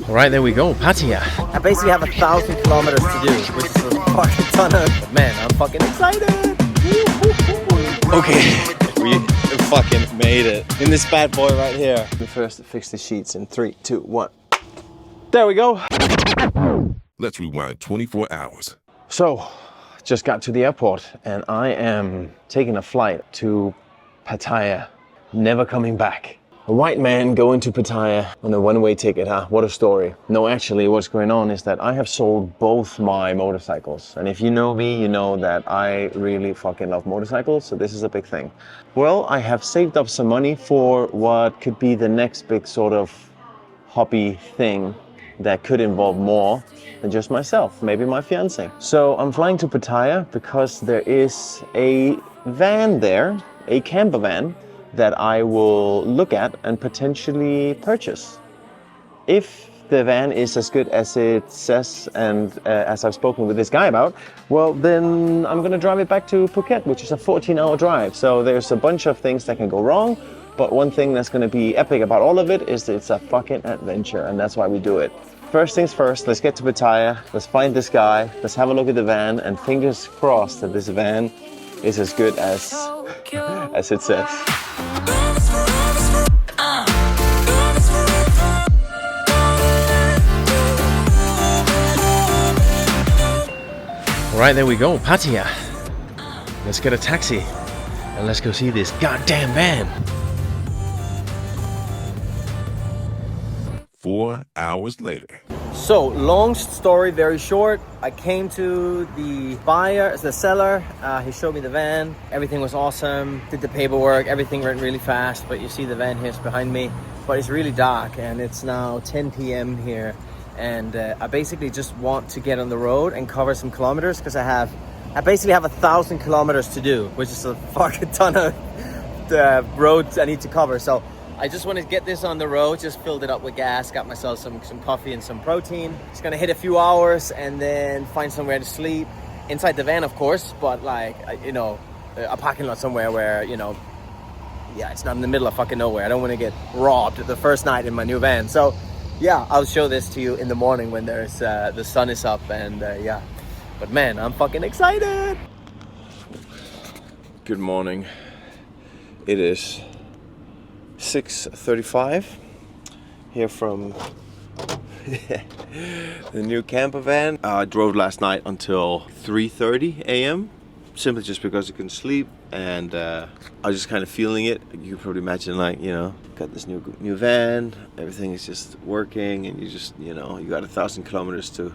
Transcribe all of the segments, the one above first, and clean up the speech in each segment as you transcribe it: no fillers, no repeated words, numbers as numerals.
Alright, there we go, Pattaya. I basically have 1,000 kilometers to do, which is a fucking ton of... But man, I'm fucking excited! Okay, we fucking made it in this bad boy right here. We first fix the sheets in 3, 2, 1. There we go. Let's rewind 24 hours. So, just got to the airport and I am taking a flight to Pattaya, never coming back. A white man going to Pattaya on a one-way ticket, huh? What a story. No, actually what's going on is that I have sold both my motorcycles. And if you know me, you know that I really fucking love motorcycles, so this is a big thing. Well, I have saved up some money for what could be the next big sort of hobby thing that could involve more than just myself, maybe my fiance. So I'm flying to Pattaya because there is a van there, a camper van, that I will look at and potentially purchase. If the van is as good as it says and as I've spoken with this guy about, well then I'm gonna drive it back to Phuket, which is a 14-hour drive. So there's a bunch of things that can go wrong, but one thing that's gonna be epic about all of it is that it's a fucking adventure, and that's why we do it. First things first, let's get to Pattaya, let's find this guy, let's have a look at the van, and fingers crossed that this van is as good as it says. Alright, there we go, Pattaya. Let's get a taxi and let's go see this goddamn van. 4 hours later. So, long story very short, I came to the buyer, the seller, he showed me the van, everything was awesome, did the paperwork, everything went really fast, but you see the van here behind me, but it's really dark and it's now 10 p.m. here, and I basically just want to get on the road and cover some kilometers because I basically have 1,000 kilometers to do, which is a fucking ton of roads I need to cover. So I just want to get this on the road, just filled it up with gas, got myself some coffee and some protein. Just gonna hit a few hours and then find somewhere to sleep. Inside the van, of course, but like, you know, a parking lot somewhere where, you know, yeah, it's not in the middle of fucking nowhere. I don't want to get robbed the first night in my new van. So yeah, I'll show this to you in the morning when there's the sun is up, and yeah. But man, I'm fucking excited. Good morning. It is 6:35 here from the new camper van. I drove last night until 3:30 a.m. simply just because I couldn't sleep, and I was just kind of feeling it. You can probably imagine, like, you know, got this new van, everything is just working, and you just, you know, you got 1,000 kilometers to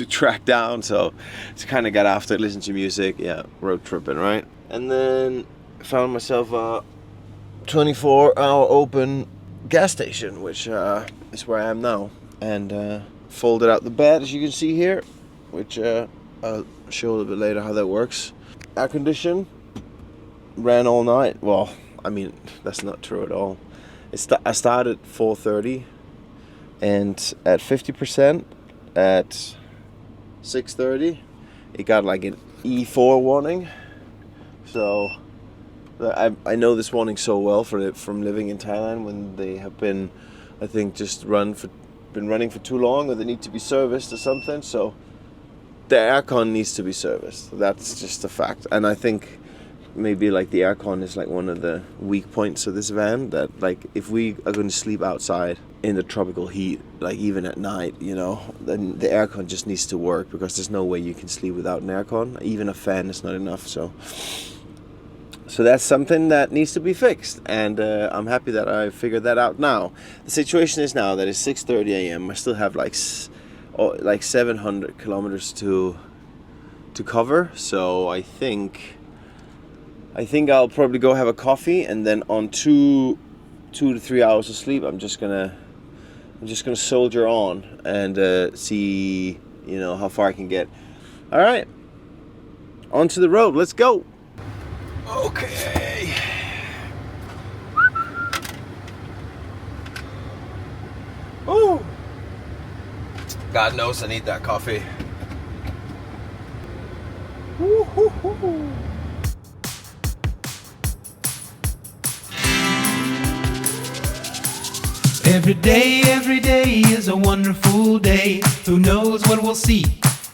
track down, so to kind of get after it, listen to music, yeah, road tripping, right? And then found myself a 24-hour open gas station, which is where I am now, and folded out the bed, as you can see here, which I'll show a little bit later how that works. Air condition ran all night. Well, I mean, that's not true at all. I started at 4:30, and at 50% at 6:30 it got like an E4 warning. So I know this warning so well from living in Thailand, when they have been, I think, just been running for too long, or they need to be serviced or something. So the aircon needs to be serviced. That's just a fact. And I think maybe like the aircon is like one of the weak points of this van, that like if we are going to sleep outside in the tropical heat, like even at night, you know, then the aircon just needs to work, because there's no way you can sleep without an aircon. Even a fan is not enough. So that's something that needs to be fixed, and I'm happy that I figured that out now. The situation is now that it's 6:30 a.m. I still have like 700 kilometers to cover, so I think I'll probably go have a coffee, and then on 2 to 3 hours of sleep, I'm just gonna soldier on and see, you know, how far I can get. All right, onto the road. Let's go. Okay. Ooh. God knows I need that coffee. Woo-hoo-hoo. Every day is a wonderful day. Who knows what we'll see?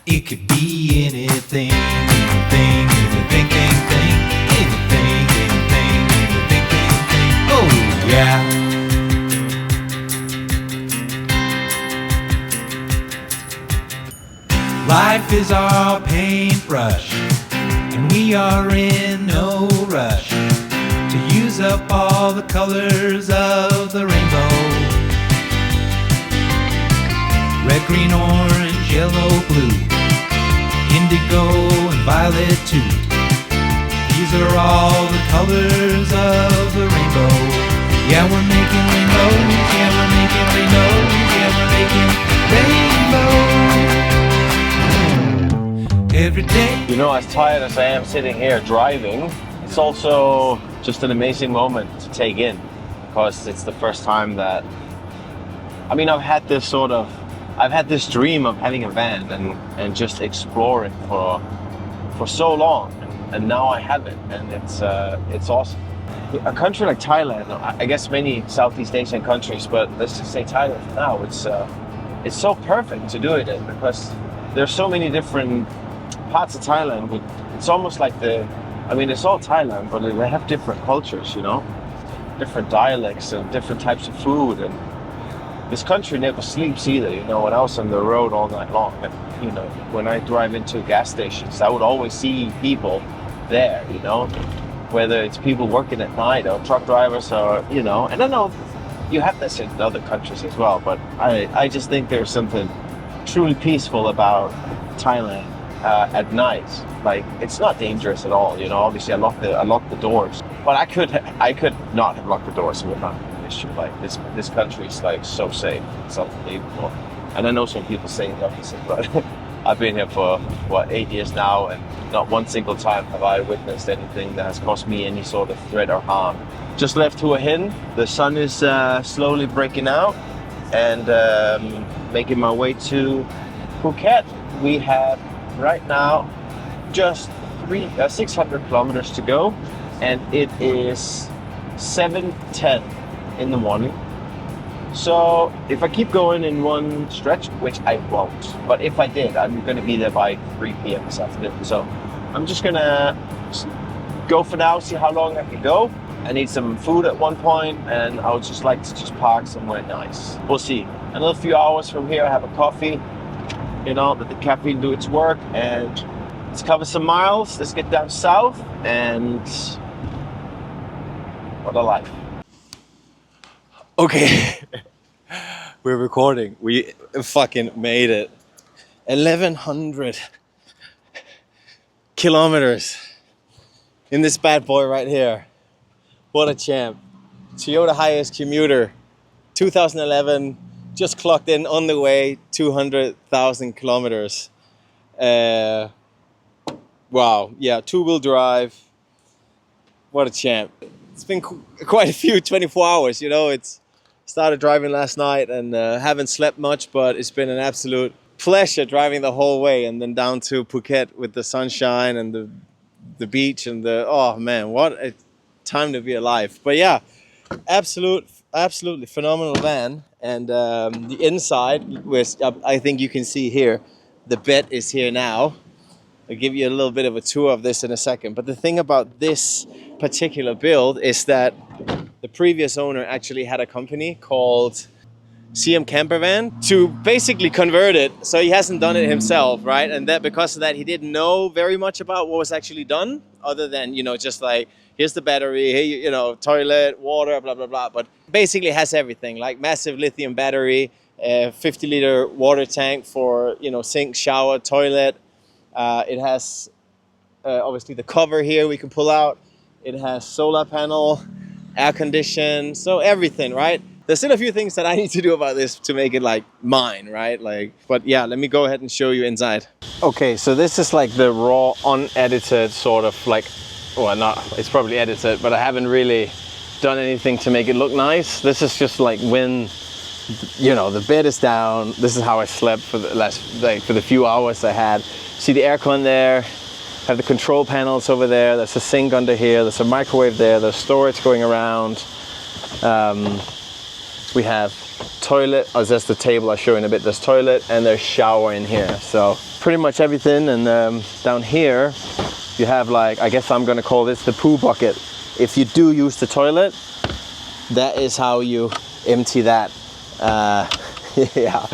It could be anything, anything, anything, anything, anything, anything, anything, anything. Oh yeah. Life is our paintbrush, and we are in no rush to use up all the colors of the rainbow. Red, green, orange, yellow, blue, indigo and violet too. These are all the colors of the rainbow. Yeah, we're making rainbows. Yeah, we're making rainbows. Yeah, we're making rainbows. Every day. You know, as tired as I am sitting here driving, it's also just an amazing moment to take in, because it's the first time that, I mean, I've had this dream of having a van and just exploring for so long, and now I have it, and it's awesome. A country like Thailand, I guess many Southeast Asian countries, but let's just say Thailand for now, it's so perfect to do it in, because there's so many different parts of Thailand. It's almost like it's all Thailand, but they have different cultures, you know, different dialects and different types of food. And this country never sleeps either, you know. When I was on the road all night long, and, you know, when I drive into gas stations, I would always see people there, you know, whether it's people working at night or truck drivers, or, you know, and I know you have this in other countries as well, but I just think there's something truly peaceful about Thailand at night. Like, it's not dangerous at all, you know. Obviously I locked the doors, but I could not have locked the doors. It would not be an issue. Like, this country is like so safe. It's unbelievable. And I know some people say the opposite, but I've been here for 8 years now, and not one single time have I witnessed anything that has caused me any sort of threat or harm. Just left Hua Hin. The sun is slowly breaking out, and making my way to Phuket. We have right now just 600 kilometers to go, and it is 7:10 in the morning. So if I keep going in one stretch, which I won't, but if I did, I'm going to be there by 3 p.m. this afternoon. So I'm just going to go for now, see how long I can go. I need some food at one point, and I would just like to just park somewhere nice. We'll see. Another few hours from here, I have a coffee, you know, let the caffeine do its work, and let's cover some miles. Let's get down south, and what a life. Okay, we're recording. We fucking made it. 1,100 kilometers in this bad boy right here. What a champ. Toyota Hiace Commuter, 2011, just clocked in on the way, 200,000 kilometers. Wow, yeah, two-wheel drive. What a champ. It's been quite a few 24 hours, you know. It's started driving last night, and haven't slept much, but it's been an absolute pleasure driving the whole way, and then down to Phuket with the sunshine and the beach and oh man, what a time to be alive. But yeah, absolutely phenomenal van. And the inside, which I think you can see here, the bed is here now. I'll give you a little bit of a tour of this in a second. But the thing about this particular build is that the previous owner actually had a company called CAMPER van to basically convert it. So he hasn't done it himself, right? And that because of that, he didn't know very much about what was actually done, other than, you know, just like, here's the battery, here, you know, toilet, water, blah, blah, blah. But basically it has everything, like massive lithium battery, 50-liter water tank for, you know, sink, shower, toilet. It has obviously the cover here we can pull out. It has solar panel, air condition, so everything, right? There's still a few things that I need to do about this to make it like mine, right? Like, but yeah, let me go ahead and show you inside. Okay, so this is like the raw, unedited sort of like, well, not, it's probably edited, but I haven't really done anything to make it look nice. This is just like when, you know, the bed is down. This is how I slept for the last, like, for the few hours I had. See the aircon there, have the control panels over there. There's a sink under here. There's a microwave there. There's storage going around. We have toilet, oh, that's the table I show in a bit. There's toilet and there's shower in here. So pretty much everything. And down here, you have like, I guess I'm gonna call this the poo bucket. If you do use the toilet, that is how you empty that. Yeah.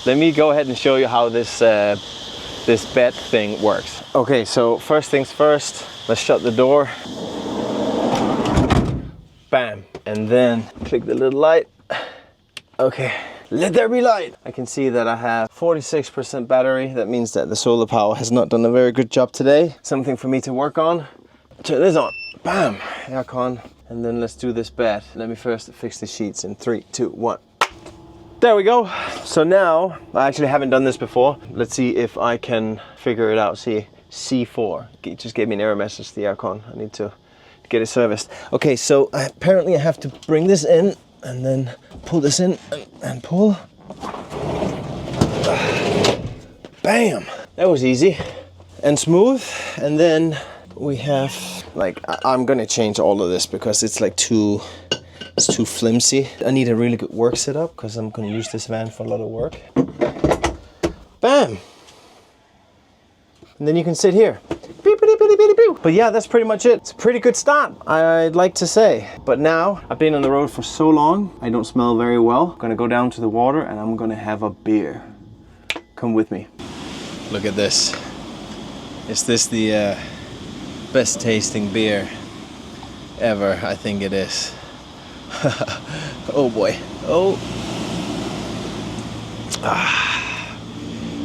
Let me go ahead and show you how this this bed thing works. Okay, so first things first, let's shut the door. Bam, and then click the little light. Okay, let there be light. I can see that I have 46% battery. That means that the solar power has not done a very good job today. Something for me to work on. Turn this on. Bam, aircon. And then let's do this bed. Let me first fix the sheets in 3, 2, 1. There we go. So now, I actually haven't done this before. Let's see if I can figure it out. See, C4. It just gave me an error message, the aircon. I need to get it serviced. Okay, so apparently I have to bring this in and then pull this in and pull. Bam! That was easy and smooth. And then we have, like, I'm gonna change all of this because it's like it's too flimsy. I need a really good work setup because I'm gonna use this van for a lot of work. Bam! And then you can sit here. But yeah, that's pretty much it. It's a pretty good start, I'd like to say. But now, I've been on the road for so long, I don't smell very well. I'm gonna go down to the water and I'm gonna have a beer. Come with me. Look at this. Is this the best tasting beer ever? I think it is. Oh boy. Oh.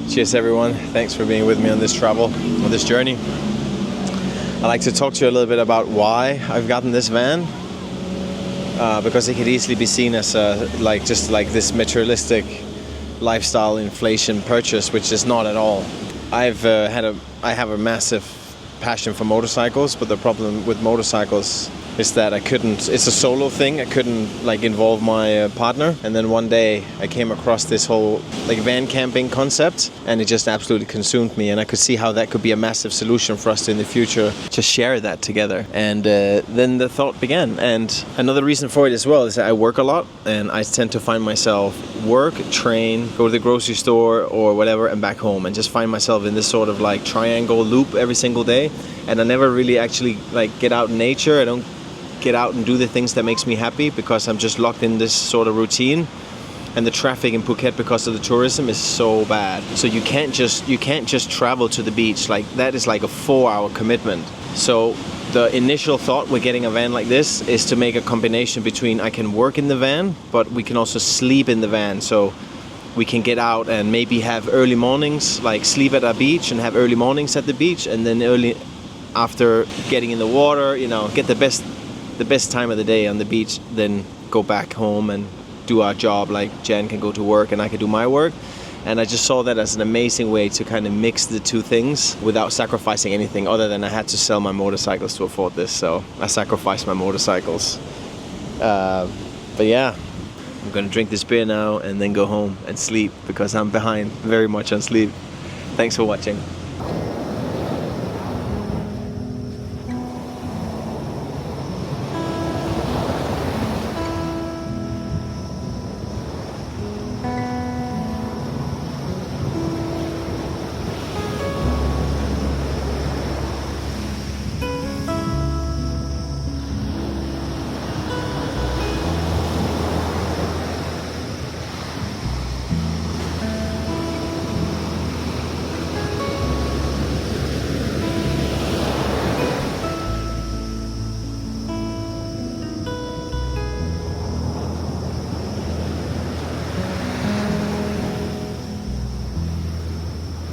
Cheers everyone. Thanks for being with me on this travel, on this journey. I'd like to talk to you a little bit about why I've gotten this van. Because it could easily be seen as just like this materialistic lifestyle inflation purchase, which is not at all. I have a massive passion for motorcycles, but the problem with motorcycles is that it's a solo thing. I couldn't like involve my partner, and then one day I came across this whole like van camping concept, and it just absolutely consumed me, and I could see how that could be a massive solution for us to in the future just share that together. And then the thought began. And another reason for it as well is that I work a lot, and I tend to find myself work, train, go to the grocery store or whatever, and back home, and just find myself in this sort of like triangle loop every single day. And I never really actually like get out in nature. I don't get out and do the things that makes me happy because I'm just locked in this sort of routine. And the traffic in Phuket because of the tourism is so bad. So you can't just travel to the beach. Like that is like a 4-hour commitment. So the initial thought with getting a van like this is to make a combination between I can work in the van, but we can also sleep in the van. So we can get out and maybe have early mornings, like sleep at a beach and have early mornings at the beach, and then early after getting in the water, you know, get the best time of the day on the beach, then go back home and do our job. Like Jan can go to work and I can do my work. And I just saw that as an amazing way to kind of mix the two things without sacrificing anything other than I had to sell my motorcycles to afford this. So I sacrificed my motorcycles. But yeah, I'm gonna drink this beer now and then go home and sleep because I'm behind very much on sleep. Thanks for watching.